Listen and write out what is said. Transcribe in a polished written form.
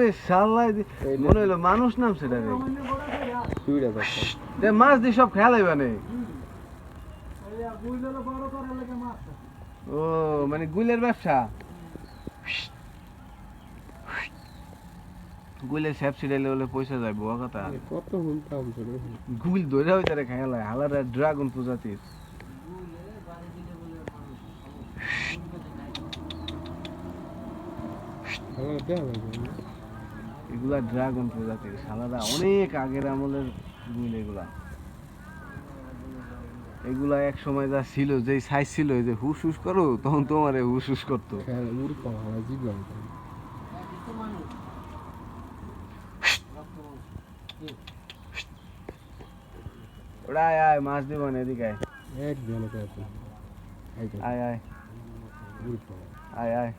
ওরে শালা মনে হলো মানুষ নাম সেটা রে মাছ দিয়ে সব খেয়ালাই মানে ও মানে গুলের ব্যবসা গুলের স্যাপ ছিড়াইলে হলে পয়সা যায় বোয়া কথা কত হুনতাম গুল ধরে হইতে রে খেয়ালাই হালার ড্রাগন প্রজাতির এগুলা ড্রাগন প্রজাতির শালারা অনেক আগের আমলের গুল এগুলা এগুলা এক সময় যা ছিল যে সাইজ ছিল যে হুস হুস করো তখন তোমার হুস হুস করতো ওরা আয় আয় মাছ দিব না এদিকে আয় আয় আয় আয় আয়